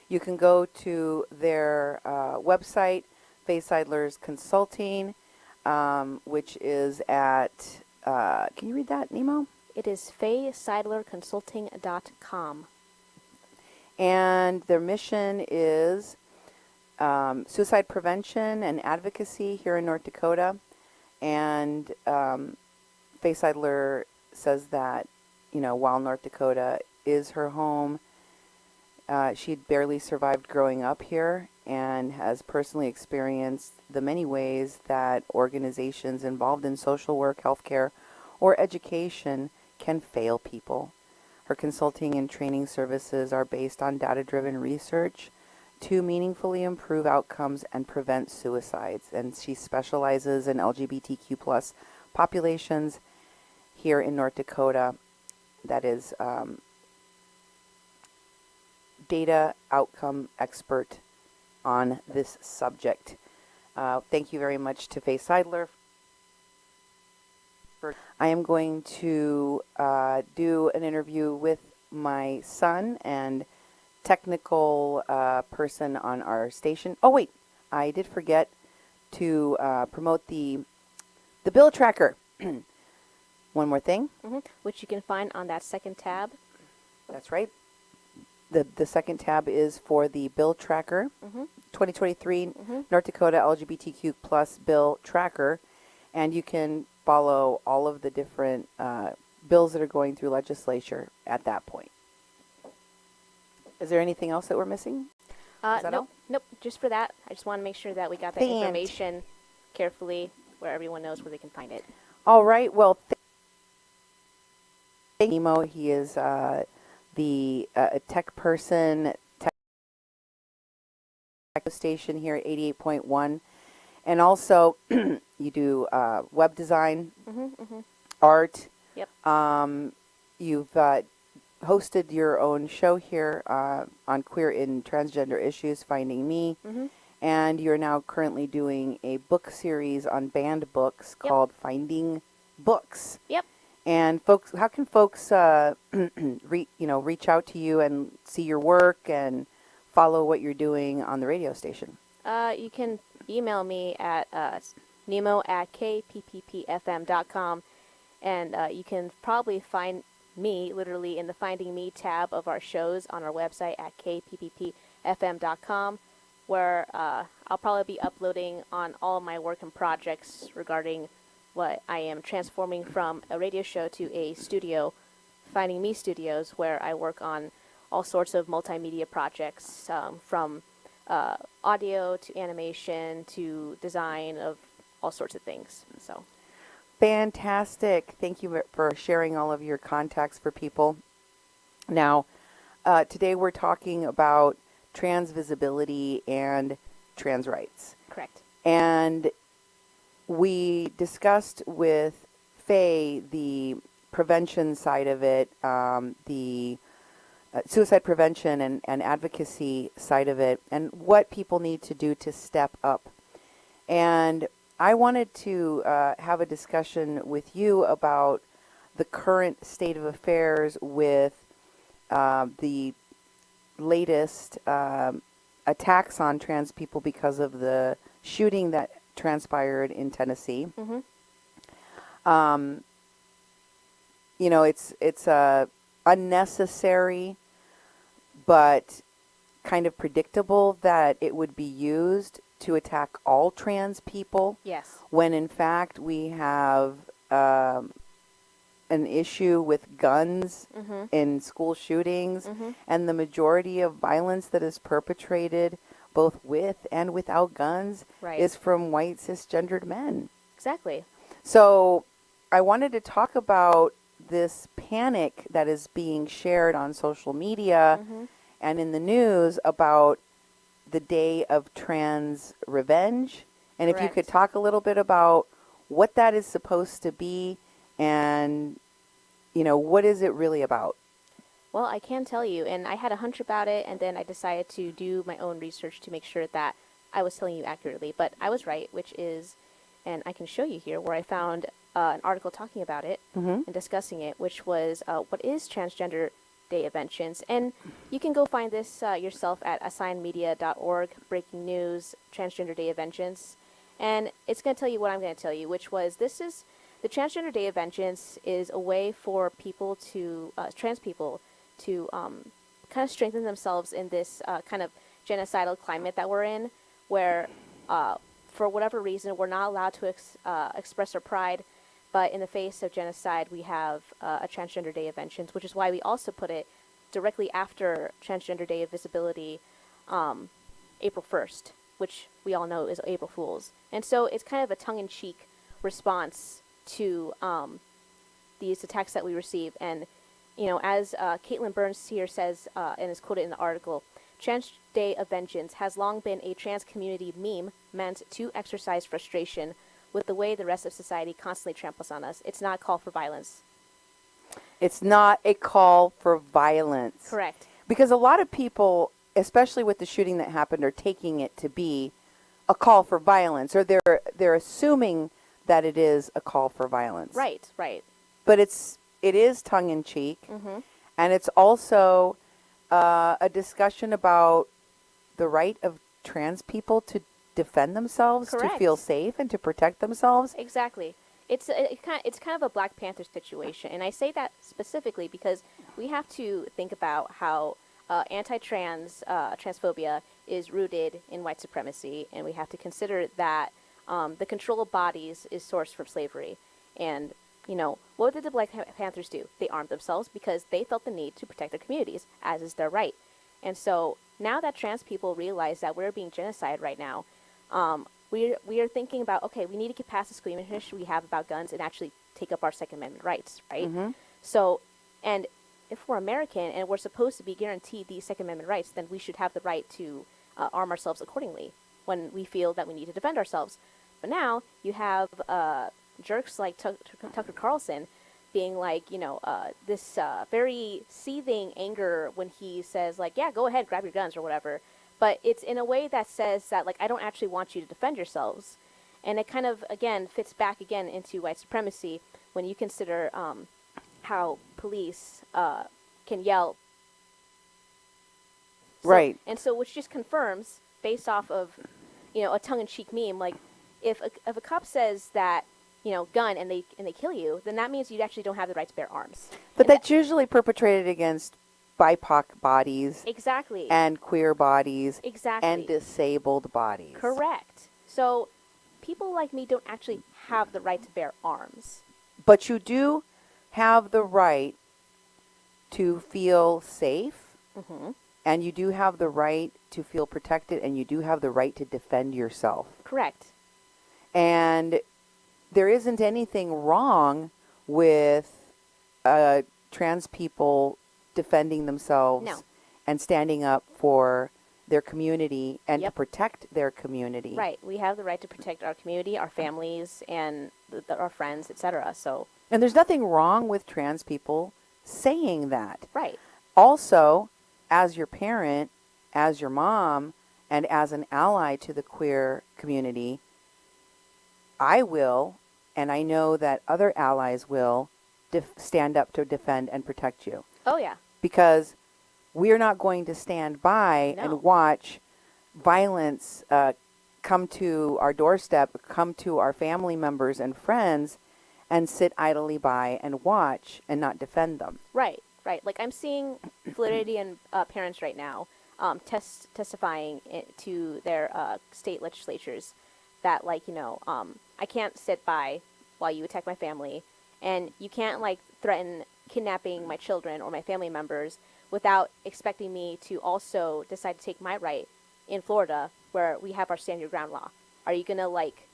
you can go to their website, Faye Sidler's Consulting, which is at, can you read that, Nemo? It is FayeSidlerConsulting.com. And their mission is suicide prevention and advocacy here in North Dakota. And Faye Sidler says that, while North Dakota is her home, she'd barely survived growing up here and has personally experienced the many ways that organizations involved in social work, healthcare, or education can fail people. Her consulting and training services are based on data-driven research to meaningfully improve outcomes and prevent suicides. And she specializes in LGBTQ plus populations here in North Dakota. That is data outcome expert on this subject. Thank you very much to Faye Sidler. I am going to do an interview with my son and technical person on our station. Oh wait, I did forget to promote the bill tracker. One more thing. Which you can find on that second tab. That's right. The second tab is for the bill tracker, 2023 North Dakota LGBTQ plus bill tracker, and you can follow all of the different bills that are going through legislature at that point. Is there anything else that we're missing? Nope, just for that. I just want to make sure that we got that information carefully where everyone knows where they can find it. All right, well, Nemo, he is the tech person, tech station here at 88.1. And also, you do web design, art. Yep. You've hosted your own show here on queer and transgender issues, Finding Me. And you're now currently doing a book series on banned books called Finding Books. Yep. And folks, how can folks reach out to you and see your work and follow what you're doing on the radio station? You can email me at nemo@kpppfm.com, and you can probably find me literally in the Finding Me tab of our shows on our website at kpppfm.com, where I'll probably be uploading on all of my work and projects regarding what I am transforming from a radio show to a studio, Finding Me Studios, where I work on all sorts of multimedia projects, from audio to animation to design of all sorts of things. So, fantastic! Thank you for sharing all of your contacts for people. Now, today we're talking about trans visibility and trans rights. Correct. And we discussed with Faye the prevention side of it, the suicide prevention and advocacy side of it, and what people need to do to step up. And I wanted to have a discussion with you about the current state of affairs with the latest attacks on trans people because of the shooting that transpired in Tennessee. Mm-hmm. It's unnecessary, but kind of predictable that it would be used to attack all trans people, Yes. when in fact we have an issue with guns Mm-hmm. in school shootings, Mm-hmm. and the majority of violence that is perpetrated both with and without guns Right. is from white cisgendered men. Exactly. So I wanted to talk about this panic that is being shared on social media Mm-hmm. and in the news about the day of trans revenge. And if you could Correct. talk a little bit about what that is supposed to be, and what is it really about? Well, I can tell you, and I had a hunch about it, and then I decided to do my own research to make sure that I was telling you accurately. But I was right, which is, and I can show you here where I found an article talking about it Mm-hmm. and discussing it, which was what is Transgender Day of Vengeance. And you can go find this yourself at assignmedia.org, breaking news, Transgender Day of Vengeance. And it's going to tell you what I'm going to tell you, which was the Transgender Day of Vengeance is a way for people to, trans people, to kind of strengthen themselves in this kind of genocidal climate that we're in, where for whatever reason we're not allowed to express our pride, but in the face of genocide we have a Transgender Day of Vengeance, which is why we also put it directly after Transgender Day of Visibility, April 1st, which we all know is April Fool's. And so it's kind of a tongue-in-cheek response to these attacks that we receive. And as Caitlin Burns here says, and is quoted in the article, Trans Day of Vengeance has long been a trans community meme meant to exercise frustration with the way the rest of society constantly tramples on us. It's not a call for violence. It's not a call for violence. Correct. Because a lot of people, especially with the shooting that happened, are taking it to be a call for violence, or they're assuming that it is a call for violence. Right, right. But it is tongue in cheek, Mm-hmm. and it's also a discussion about the right of trans people to defend themselves, Correct. to feel safe, and to protect themselves. Exactly. It's kind of a Black Panther situation, and I say that specifically because we have to think about how anti-trans transphobia is rooted in white supremacy, and we have to consider that the control of bodies is sourced from slavery. And what did the Black Panthers do? They armed themselves because they felt the need to protect their communities, as is their right. And so now that trans people realize that we're being genocided right now, we are thinking about, okay, we need to get past the squeamishness we have about guns and actually take up our Second Amendment rights, right? Mm-hmm. So, and if we're American and we're supposed to be guaranteed these Second Amendment rights, then we should have the right to arm ourselves accordingly when we feel that we need to defend ourselves. But now you have jerks like Tucker Carlson being like, this very seething anger when he says, like, yeah, go ahead, grab your guns or whatever. But it's in a way that says that, like, I don't actually want you to defend yourselves. And it kind of, again, fits back again into white supremacy when you consider how police can yell. So, Right. And so, which just confirms, based off of, a tongue-in-cheek meme, like, if a cop says that, gun, and they kill you, then that means you actually don't have the right to bear arms. But And that's usually perpetrated against BIPOC bodies exactly. and queer bodies Exactly. and disabled bodies. Correct. So people like me don't actually have the right to bear arms. But you do have the right to feel safe, Mm-hmm. and you do have the right to feel protected, and you do have the right to defend yourself. Correct. And there isn't anything wrong with trans people defending themselves No. and standing up for their community and to Yep. protect their community. Right. We have the right to protect our community, our families, and our friends, etc. So, And there's nothing wrong with trans people saying that. right. Also, as your parent, as your mom, and as an ally to the queer community, I will, and I know that other allies will, stand up to defend and protect you. Oh, yeah. Because we're not going to stand by No. and watch violence come to our doorstep, come to our family members and friends, and sit idly by and watch and not defend them. Right, right. Like I'm seeing Floridian parents right now testifying to their state legislatures that, like, I can't sit by while you attack my family, and you can't, like, threaten kidnapping my children or my family members without expecting me to also decide to take my right in Florida, where we have our stand your ground law. Are you gonna, like,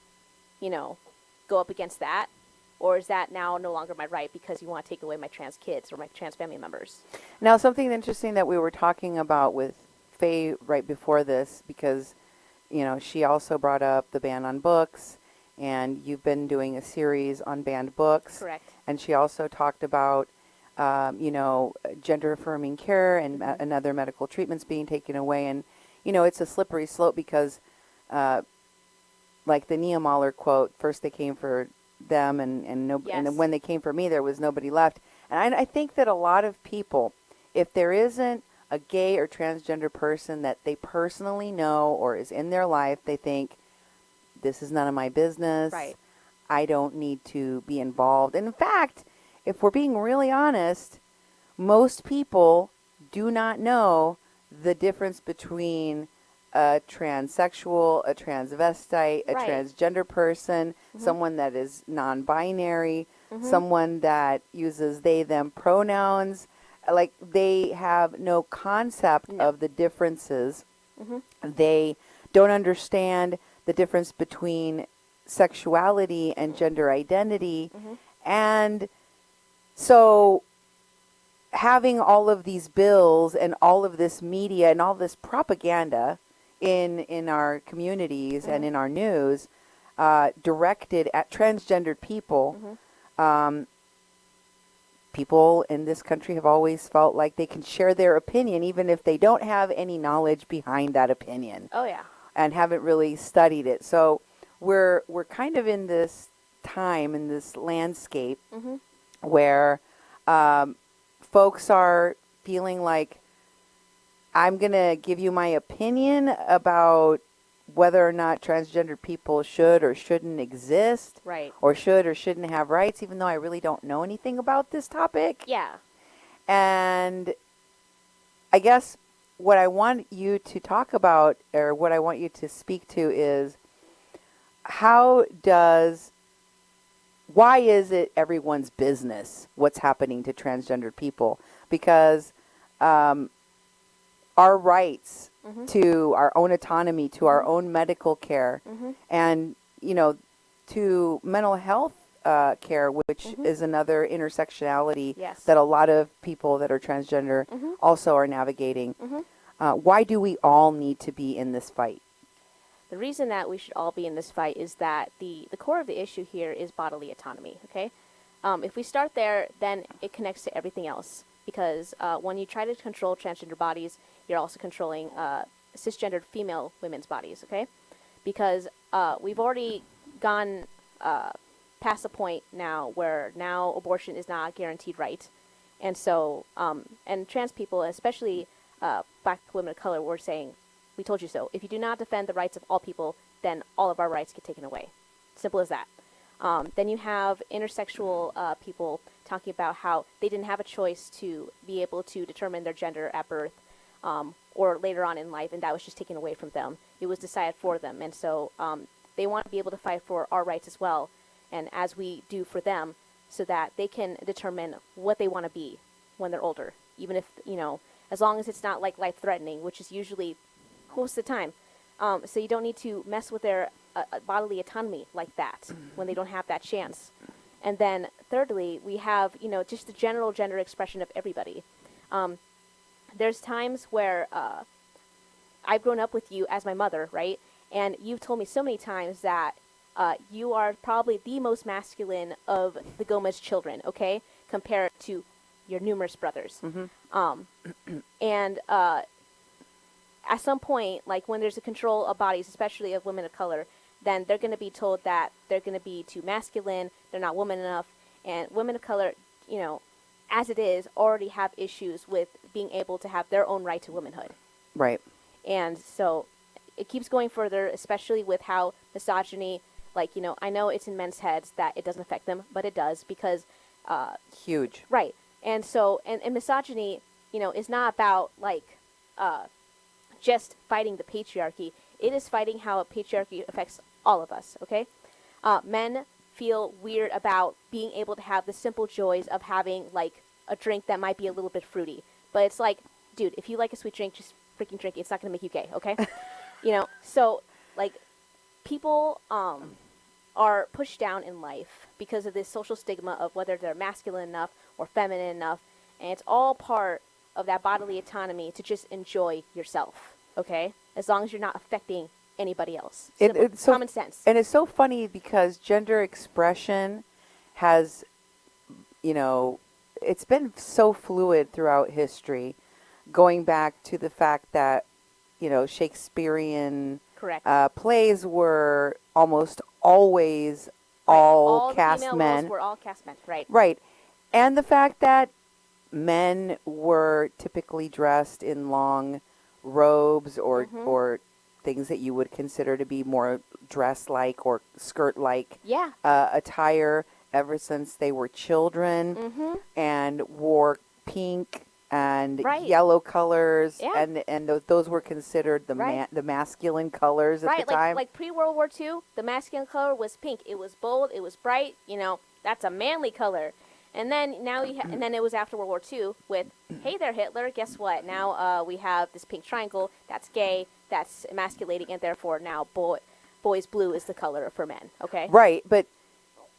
go up against that? Or is that now no longer my right because you want to take away my trans kids or my trans family members? Now, something interesting that we were talking about with Faye right before this, because, she also brought up the ban on books, and you've been doing a series on banned books. Correct. And she also talked about, gender affirming care and, and other medical treatments being taken away. And, it's a slippery slope because, like the Nehemiah quote, first they came for them and Yes. and then when they came for me, there was nobody left. And I think that a lot of people, if there isn't a gay or transgender person that they personally know or is in their life, they think, this is none of my business. Right. I don't need to be involved. And in fact, if we're being really honest, most people do not know the difference between a transsexual, a transvestite, a Right. transgender person, someone that is non-binary, someone that uses they, them pronouns. Like, they have no concept No. of the differences. They don't understand the difference between sexuality and gender identity. And so having all of these bills and all of this media and all this propaganda in our communities and in our news directed at transgendered people, people in this country have always felt like they can share their opinion even if they don't have any knowledge behind that opinion Oh, yeah. and haven't really studied it. So we're kind of in this time, in this landscape where folks are feeling like, I'm going to give you my opinion about whether or not transgender people should or shouldn't exist, Right. or should or shouldn't have rights, even though I really don't know anything about this topic. Yeah. And I guess what I want you to talk about, or what I want you to speak to, is why is it everyone's business what's happening to transgendered people? Because our rights to our own autonomy, to our own medical care, and, to mental health care, which is another intersectionality Yes. that a lot of people that are transgender also are navigating. Why do we all need to be in this fight? The reason that we should all be in this fight is that the core of the issue here is bodily autonomy, okay? If we start there, then it connects to everything else. Because when you try to control transgender bodies, you're also controlling cisgendered female women's bodies, okay? Because we've already gone past the point now where now abortion is not a guaranteed right. And so, and trans people, especially black women of color, were saying, we told you so. If you do not defend the rights of all people, then all of our rights get taken away. Simple as that. Then you have intersexual people talking about how they didn't have a choice to be able to determine their gender at birth or later on in life, and that was just taken away from them. It was decided for them. And so they want to be able to fight for our rights as well, and as we do for them, so that they can determine what they want to be when they're older, even if, as long as it's not like life-threatening, which is usually most of the time. So you don't need to mess with their bodily autonomy like that when they don't have that chance. And then thirdly, we have, just the general gender expression of everybody. There's times where I've grown up with you as my mother, right? And you've told me so many times that you are probably the most masculine of the Gomez children, okay? Compared to your numerous brothers. And at some point, like when there's a control of bodies, especially of women of color, then they're going to be told that they're going to be too masculine, they're not woman enough, and women of color, as it is, already have issues with being able to have their own right to womanhood. Right. And so it keeps going further, especially with how misogyny, like, I know it's in men's heads that it doesn't affect them, but it does because, Huge. right. And so, and misogyny, is not about like, just fighting the patriarchy. It is fighting how patriarchy affects all of us, okay? Men feel weird about being able to have the simple joys of having, like, a drink that might be a little bit fruity. But it's like, dude, if you like a sweet drink, just freaking drink it. It's not going to make you gay, okay? So, like, people are pushed down in life because of this social stigma of whether they're masculine enough or feminine enough. And it's all part of that bodily autonomy to just enjoy yourself, okay? As long as you're not affecting anybody else. It's so, common sense. And it's so funny because gender expression has, it's been so fluid throughout history, going back to the fact that, Shakespearean Correct. Plays were almost always Right. all the cast female men. roles were all cast men, right? Right. And the fact that men were typically dressed in long robes or things that you would consider to be more dress-like or skirt-like Yeah. attire ever since they were children, Mm-hmm. and wore pink and Right. yellow colors, Yeah. and those were considered the Right. the masculine colors at Right, the time. like pre-World War II, the masculine color was pink. It was bold, it was bright, that's a manly color. And then now and then it was after World War II with, hey there Hitler, guess what? Now we have this pink triangle that's gay, that's emasculating, and therefore now boys blue is the color for men, okay? Right, but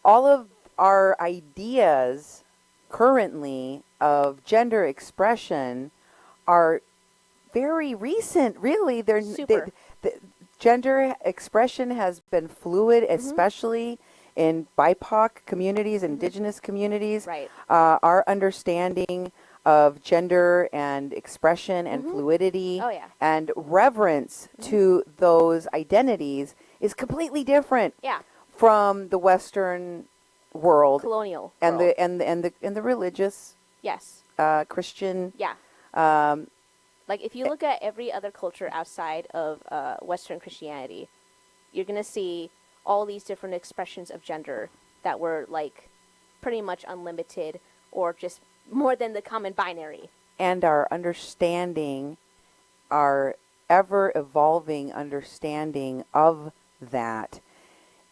all of our ideas currently of gender expression are very recent, really. They're Super. gender expression has been fluid, especially in BIPOC communities, indigenous communities. Right. Our understanding of gender and expression and fluidity Oh, yeah. and reverence to those identities is completely different Yeah. from the Western world Colonial and world. the religious Yes. Christian. Yeah. Like, if you look at every other culture outside of Western Christianity, you're going to see all these different expressions of gender that were, like, pretty much unlimited or just more than the common binary. And our understanding, our ever-evolving understanding of that,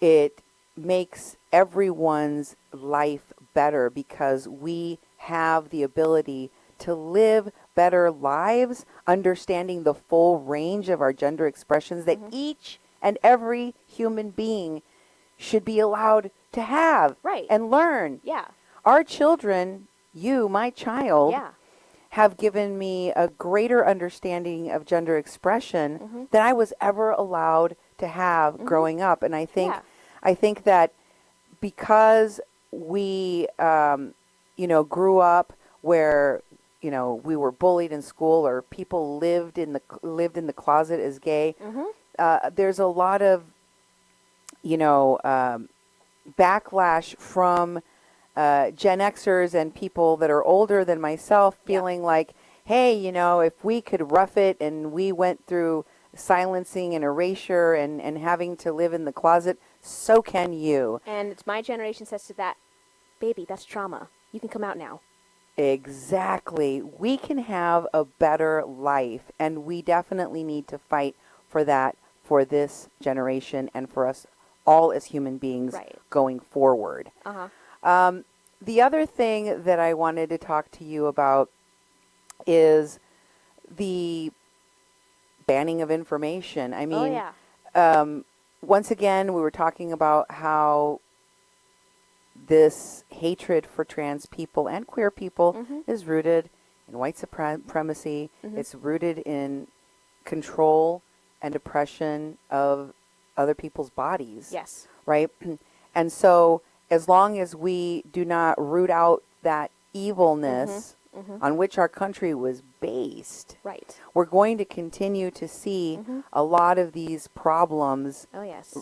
it makes everyone's life better because we have the ability to live better lives, understanding the full range of our gender expressions that each and every human being should be allowed to have Right. and learn. Yeah. Our children, you, my child, Yeah. have given me a greater understanding of gender expression than I was ever allowed to have growing up. And I think that because we, grew up where, we were bullied in school or people lived in the closet as gay, there's a lot of, backlash from Gen Xers and people that are older than myself feeling like, hey, if we could rough it and we went through silencing and erasure and having to live in the closet, so can you. And it's my generation says to that, baby, that's trauma. You can come out now. Exactly. We can have a better life, and we definitely need to fight for that for this generation and for us all as human beings going forward. The other thing that I wanted to talk to you about is the banning of information. I mean, once again, we were talking about how this hatred for trans people and queer people is rooted in white supremacy. It's rooted in control and oppression of other people's bodies. Yes. Right? And so as long as we do not root out that evilness on which our country was based, Right. we're going to continue to see a lot of these problems Oh, yes.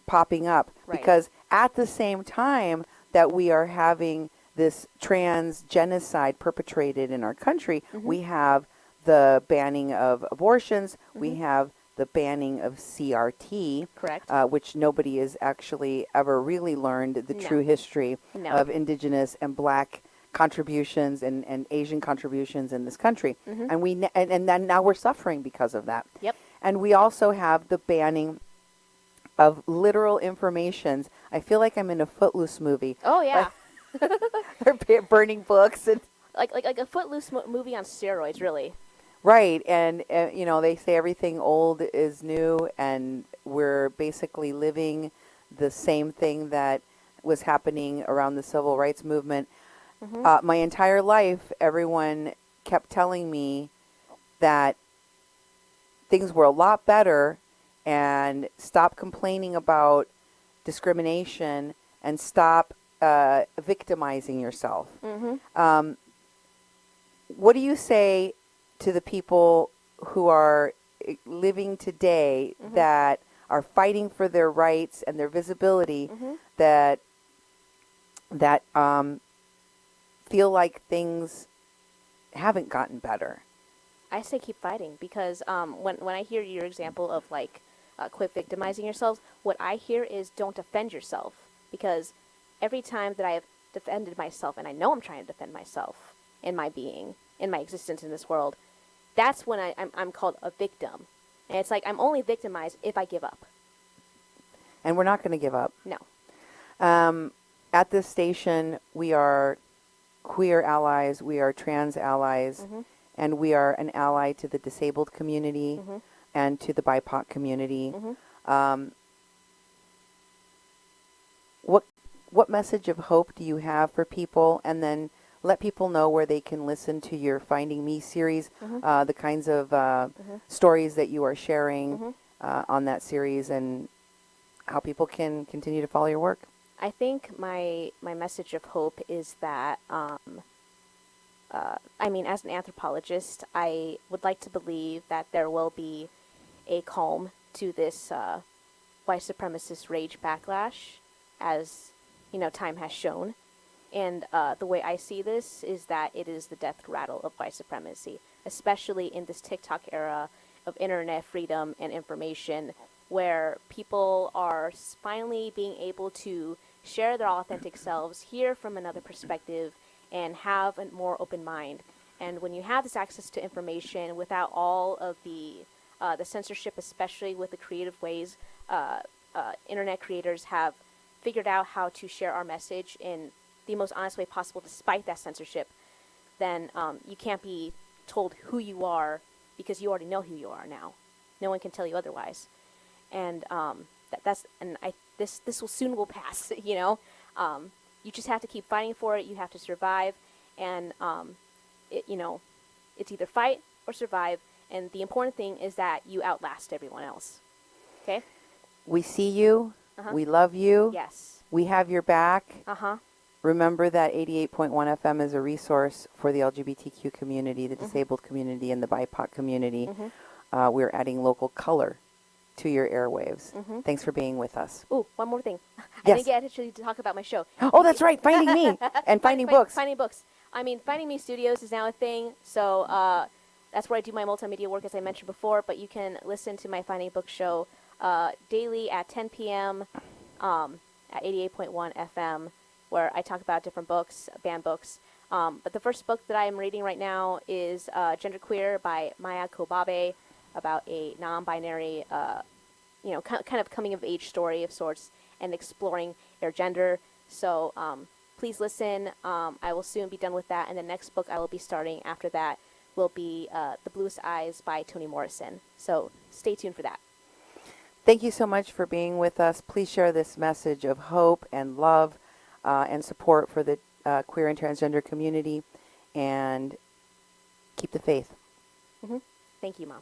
popping up. Right. Because at the same time that we are having this trans genocide perpetrated in our country, we have the banning of abortions, we have the banning of CRT, Correct. which nobody has actually ever really learned the No. true history No. of Indigenous and Black contributions and Asian contributions in this country. Mhm. And then now we're suffering because of that. Yep. And we also have the banning of literal informations. I feel like I'm in a Footloose movie. Oh yeah. They're burning books and like a Footloose movie on steroids, really. right, and you know, they say everything old is new, and we're basically living the same thing that was happening around the civil rights movement. Mhm. My entire life, everyone kept telling me that things were a lot better, and stop complaining about discrimination and stop victimizing yourself. Mhm. What do you say to the people who are living today Mhm. that are fighting for their rights and their visibility, Mhm. that feel like things haven't gotten better? I say keep fighting because when I hear your example of like quit victimizing yourselves, what I hear is don't defend yourself, because every time that I have defended myself, and I know I'm trying to defend myself in my being, in my existence in this world, that's when I'm called a victim. And it's like I'm only victimized if I give up. And we're not going to give up. No. At this station, we are queer allies, we are trans allies, Mhm. and we are an ally to the disabled community Mhm. and to the BIPOC community. Mhm. Um, what message of hope do you have for people? And then let people know where they can listen to your Finding Me series, Mhm. the kinds of Mhm. stories that you are sharing Mhm. on that series, and how people can continue to follow your work. I think my message of hope is that I mean, as an anthropologist, I would like to believe that there will be a calm to this white supremacist rage backlash, as you know, time has shown. And the way I see this is that it is the death rattle of white supremacy, especially in this TikTok era of internet freedom and information, where people are finally being able to share their authentic selves, hear from another perspective, and have a more open mind. And when you have this access to information without all of the censorship, especially with the creative ways internet creators have figured out how to share our message in the most honest way possible, despite that censorship, then you can't be told who you are, because you already know who you are now. No one can tell you otherwise, and this will pass. You know, you just have to keep fighting for it. You have to survive, and it's either fight or survive. And the important thing is that you outlast everyone else. Okay? We see you. Uh-huh. We love you. Yes. We have your back. Uh-huh. Remember that 88.1 FM is a resource for the LGBTQ community, the Mhm. disabled community, and the BIPOC community. Mhm. We're adding local color to your airwaves. Mhm. Thanks for being with us. Ooh, one more thing. I Yes. didn't get actually to talk about my show. Oh, that's right. Finding Me and Finding Books. Finding Books. I mean, Finding Me Studios is now a thing, so that's where I do my multimedia work, as I mentioned before. But you can listen to my Finding Books show daily at 10 p.m. At 88.1 FM, where I talk about different books, banned books. But the first book that I'm reading right now is Genderqueer by Maya Kobabe, about a non-binary, kind of coming of age story of sorts, and exploring their gender. So please listen. I will soon be done with that, and the next book I will be starting after that will be The Bluest Eyes by Toni Morrison. So stay tuned for that. Thank you so much for being with us. Please share this message of hope and love and support for the queer and transgender community, and keep the faith. Mm-hmm. Thank you, Mom.